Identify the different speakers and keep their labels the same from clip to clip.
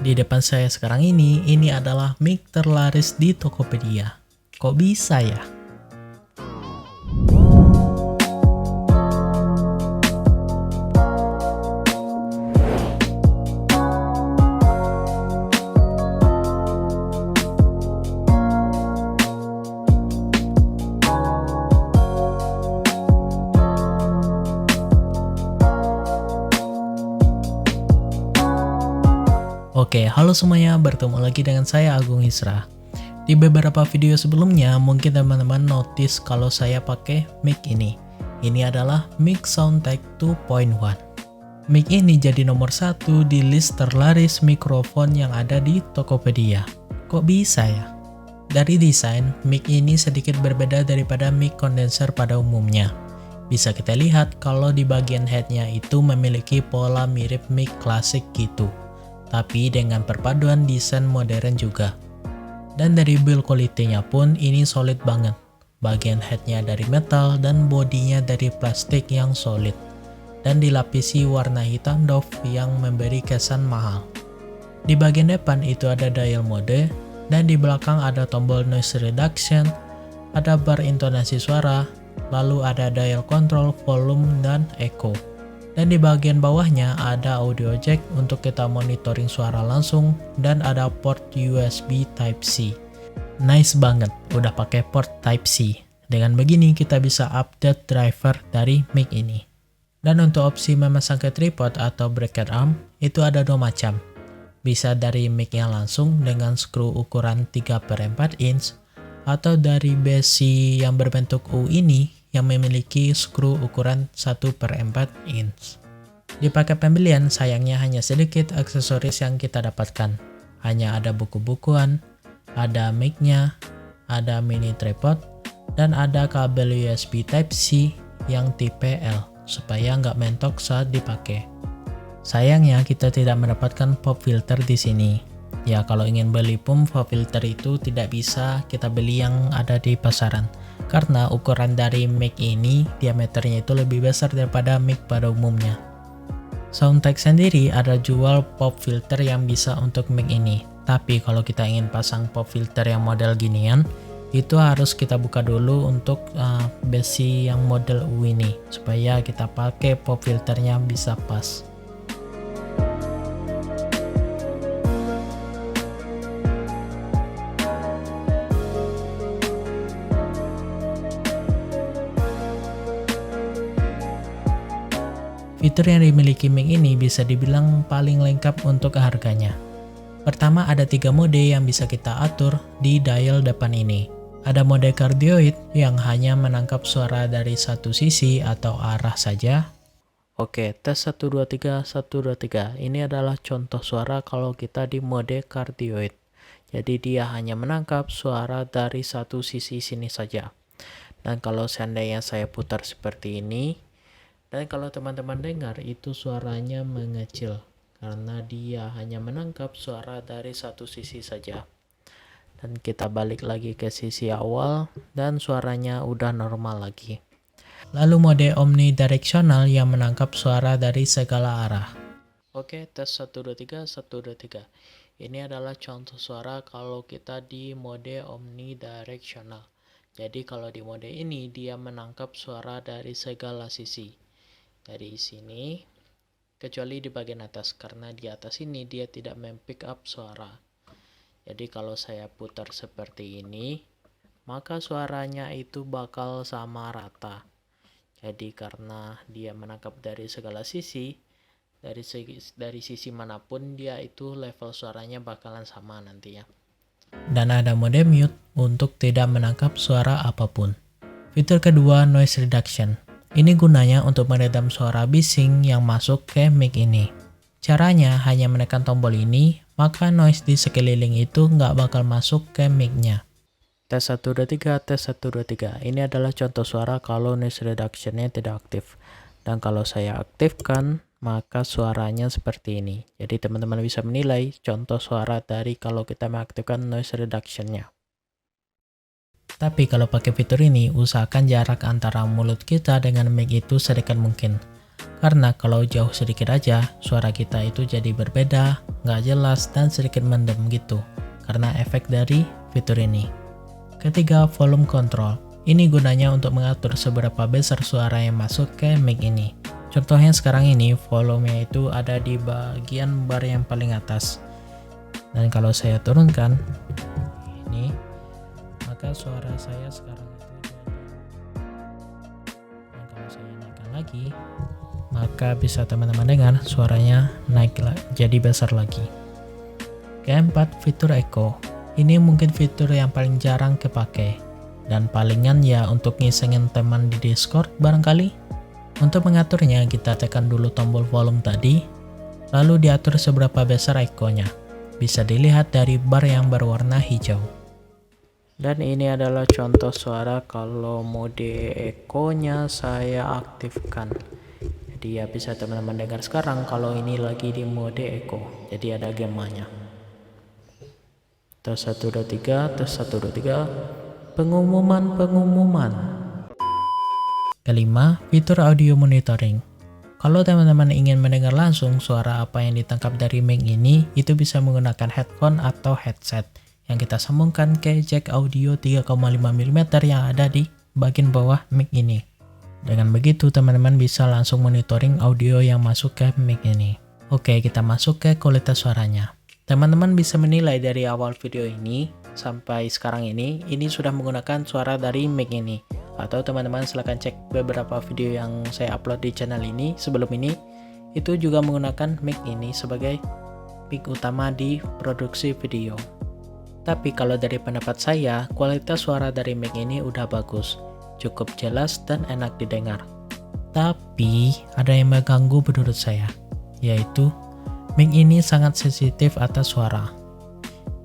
Speaker 1: Di depan saya sekarang ini adalah mic terlaris di Tokopedia. Kok bisa ya? Oke, halo semuanya, bertemu lagi dengan saya Agung Isra. Di beberapa video sebelumnya, mungkin teman-teman notice kalau saya pakai mic ini. Ini adalah mic Soundtek 2.1. Mic ini jadi nomor 1 di list terlaris mikrofon yang ada di Tokopedia. Kok bisa ya? Dari desain, mic ini sedikit berbeda daripada mic condenser pada umumnya. Bisa kita lihat kalau di bagian headnya itu memiliki pola mirip mic klasik gitu, tapi dengan perpaduan desain modern juga. Dan dari build quality-nya pun ini solid banget. Bagian headnya dari metal dan bodinya dari plastik yang solid, dan dilapisi warna hitam doff yang memberi kesan mahal. Di bagian depan itu ada dial mode, dan di belakang ada tombol noise reduction, ada bar intonasi suara, lalu ada dial control volume dan echo. Dan di bagian bawahnya ada audio jack untuk kita monitoring suara langsung, dan ada port USB Type-C. Nice banget, udah pakai port Type-C. Dengan begini kita bisa update driver dari mic ini. Dan untuk opsi memasang ke tripod atau bracket arm, itu ada dua macam. Bisa dari mic-nya langsung dengan skru ukuran 3/4 inch, atau dari besi yang berbentuk U ini yang memiliki skru ukuran 1/4 inch. Di paket pembelian sayangnya hanya sedikit aksesoris yang kita dapatkan. Hanya ada buku-bukuan, ada mic-nya, ada mini tripod, dan ada kabel USB Type-C yang tipe L supaya nggak mentok saat dipakai. Sayangnya kita tidak mendapatkan pop filter di sini. Ya, kalau ingin beli pun pop filter itu tidak bisa kita beli yang ada di pasaran, karena ukuran dari mic ini diameternya itu lebih besar daripada mic pada umumnya. Soundtek sendiri ada jual pop filter yang bisa untuk mic ini, tapi kalau kita ingin pasang pop filter yang model ginian, itu harus kita buka dulu untuk besi yang model U ini, supaya kita pakai pop filternya bisa pas. Fitur yang dimiliki mic ini bisa dibilang paling lengkap untuk harganya. Pertama, ada 3 mode yang bisa kita atur di dial depan ini. Ada mode cardioid yang hanya menangkap suara dari satu sisi atau arah saja. Oke, tes 1 2 3 1 2 3. Ini adalah contoh suara kalau kita di mode cardioid. Jadi dia hanya menangkap suara dari satu sisi sini saja. Dan kalau seandainya saya putar seperti ini, dan kalau teman-teman dengar itu suaranya mengecil karena dia hanya menangkap suara dari satu sisi saja. Dan kita balik lagi ke sisi awal dan suaranya udah normal lagi. Lalu mode omnidirectional yang menangkap suara dari segala arah. Oke, tes 1 2 3 1 2 3. Ini adalah contoh suara kalau kita di mode omnidirectional. Jadi kalau di mode ini dia menangkap suara dari segala sisi. Dari sini, kecuali di bagian atas, karena di atas ini dia tidak mempick up suara. Jadi kalau saya putar seperti ini, maka suaranya itu bakal sama rata. Jadi karena dia menangkap dari segala sisi, dari sisi manapun dia itu level suaranya bakalan sama nantinya. Dan ada mode mute untuk tidak menangkap suara apapun. Fitur kedua, noise reduction. Ini gunanya untuk meredam suara bising yang masuk ke mic ini. Caranya hanya menekan tombol ini, maka noise di sekeliling itu nggak bakal masuk ke mic-nya. Tes 1 2 3, tes 1 2 3. Ini adalah contoh suara kalau noise reduction-nya tidak aktif. Dan kalau saya aktifkan, maka suaranya seperti ini. Jadi teman-teman bisa menilai contoh suara dari kalau kita mengaktifkan noise reduction-nya. Tapi kalau pakai fitur ini, usahakan jarak antara mulut kita dengan mic itu sedekat mungkin. Karena kalau jauh sedikit aja, suara kita itu jadi berbeda, nggak jelas, dan sedikit mendem gitu. Karena efek dari fitur ini. Ketiga, volume control. Ini gunanya untuk mengatur seberapa besar suara yang masuk ke mic ini. Contohnya sekarang ini, volumenya itu ada di bagian bar yang paling atas. Dan kalau saya turunkan, ini, maka suara saya sekarang itu jadi. Dan kalau saya naikkan lagi, maka bisa teman-teman dengar suaranya naik jadi besar lagi. Keempat, fitur echo. Ini mungkin fitur yang paling jarang kepake. Dan palingan ya untuk ngisengin teman di Discord barangkali. Untuk mengaturnya, kita tekan dulu tombol volume tadi, lalu diatur seberapa besar echo-nya. Bisa dilihat dari bar yang berwarna hijau. Dan ini adalah contoh suara kalau mode echo-nya saya aktifkan. Jadi ya bisa teman-teman dengar sekarang kalau ini lagi di mode echo. Jadi ada gemanya. Tes 1, 2, 3, tes 1, 2, 3. Pengumuman. Kelima, fitur audio monitoring. Kalau teman-teman ingin mendengar langsung suara apa yang ditangkap dari mic ini, itu bisa menggunakan headphone atau headset yang kita sambungkan ke jack audio 3,5 mm yang ada di bagian bawah mic ini. Dengan begitu, teman-teman bisa langsung monitoring audio yang masuk ke mic ini. Oke, kita masuk ke kualitas suaranya. Teman-teman bisa menilai dari awal video ini sampai sekarang ini sudah menggunakan suara dari mic ini. Atau teman-teman silahkan cek beberapa video yang saya upload di channel ini sebelum ini, itu juga menggunakan mic ini sebagai mic utama di produksi video. Tapi kalau dari pendapat saya, kualitas suara dari mic ini udah bagus, cukup jelas dan enak didengar. Tapi ada yang mengganggu menurut saya, yaitu mic ini sangat sensitif atas suara.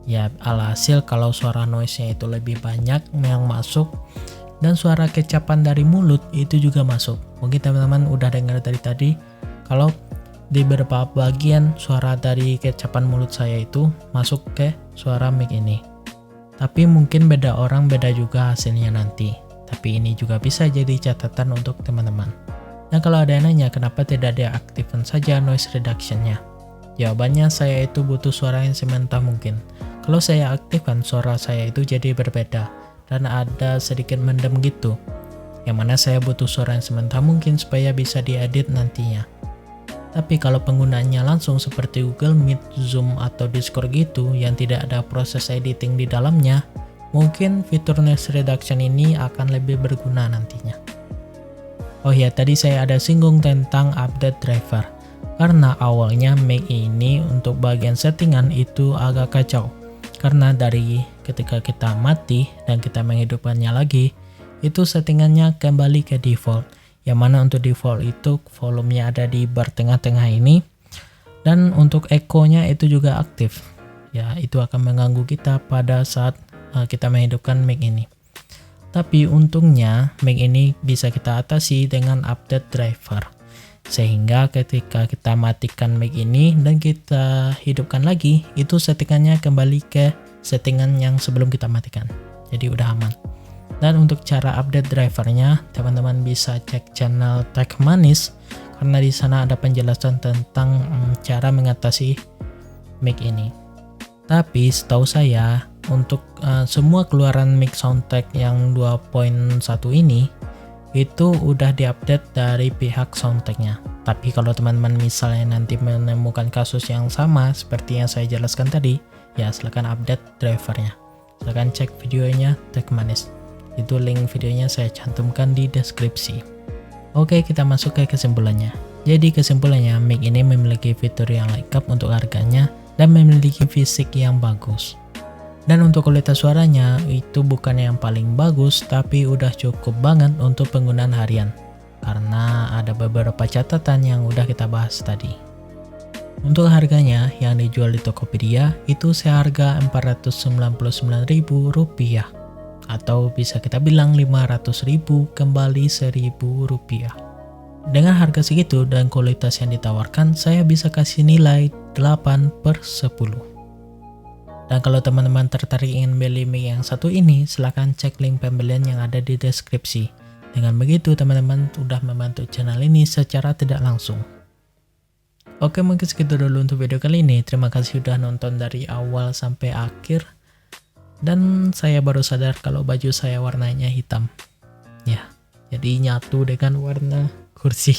Speaker 1: Ya alhasil kalau suara noise-nya itu lebih banyak yang masuk, dan suara kecapan dari mulut itu juga masuk. Mungkin teman-teman udah dengar dari tadi kalau di beberapa bagian suara dari kecapan mulut saya itu masuk ke suara mic ini. Tapi mungkin beda orang beda juga hasilnya nanti. Tapi ini juga bisa jadi catatan untuk teman-teman. Nah kalau ada yang nanya kenapa tidak diaktifkan saja noise reduction-nya? Jawabannya saya itu butuh suara yang sementah mungkin. Kalau saya aktifkan suara saya itu jadi berbeda. Dan ada sedikit mendem gitu, yang mana saya butuh suara yang sementara mungkin supaya bisa diedit nantinya. Tapi kalau penggunaannya langsung seperti Google Meet, Zoom, atau Discord gitu yang tidak ada proses editing di dalamnya, mungkin fitur noise reduction ini akan lebih berguna nantinya. Oh ya, tadi saya ada singgung tentang update driver, karena awalnya mic ini untuk bagian settingan itu agak kacau. Karena dari ketika kita mati dan kita menghidupkannya lagi, itu settingannya kembali ke default. Yang mana untuk default itu volumenya ada di bar tengah-tengah ini. Dan untuk echo-nya itu juga aktif. Ya, itu akan mengganggu kita pada saat kita menghidupkan mic ini. Tapi untungnya mic ini bisa kita atasi dengan update driver. Sehingga ketika kita matikan mic ini dan kita hidupkan lagi, itu settingannya kembali ke settingan yang sebelum kita matikan. Jadi udah aman. Dan untuk cara update drivernya, teman-teman bisa cek channel Tech Manis karena di sana ada penjelasan tentang cara mengatasi mic ini. Tapi setahu saya untuk semua keluaran mic Soundtek yang 2.1 ini itu udah diupdate dari pihak Soundtek-nya. Tapi kalau teman-teman misalnya nanti menemukan kasus yang sama seperti yang saya jelaskan tadi, ya silahkan update drivernya. Silahkan cek videonya Tech Manis. Itu link videonya saya cantumkan di deskripsi. Oke, kita masuk ke kesimpulannya. Jadi kesimpulannya, mic ini memiliki fitur yang lengkap untuk harganya dan memiliki fisik yang bagus. Dan untuk kualitas suaranya itu bukan yang paling bagus, tapi udah cukup banget untuk penggunaan harian. Karena ada beberapa catatan yang udah kita bahas tadi. Untuk harganya yang dijual di Tokopedia itu seharga Rp499.000 atau bisa kita bilang Rp500.000 kembali Rp1.000. Dengan harga segitu dan kualitas yang ditawarkan, saya bisa kasih nilai 8/10. Dan kalau teman-teman tertarik ingin beli mic yang satu ini, silahkan cek link pembelian yang ada di deskripsi. Dengan begitu teman-teman sudah membantu channel ini secara tidak langsung. Oke, mungkin segitu dulu untuk video kali ini. Terima kasih sudah nonton dari awal sampai akhir. Dan saya baru sadar kalau baju saya warnanya hitam. Ya, jadi nyatu dengan warna kursi.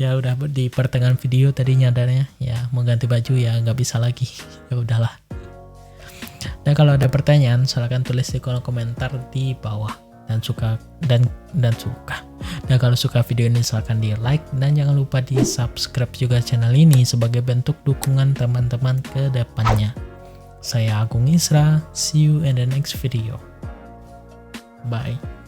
Speaker 1: Ya udah di pertengahan video tadi nyadarnya, ya mau ganti baju ya nggak bisa lagi. Ya udahlah. Dan kalau ada pertanyaan silahkan tulis di kolom komentar di bawah. Dan kalau suka video ini silahkan di like dan jangan lupa di subscribe juga channel ini sebagai bentuk dukungan teman-teman ke depannya. Saya Agung Isra, see you in the next video. Bye.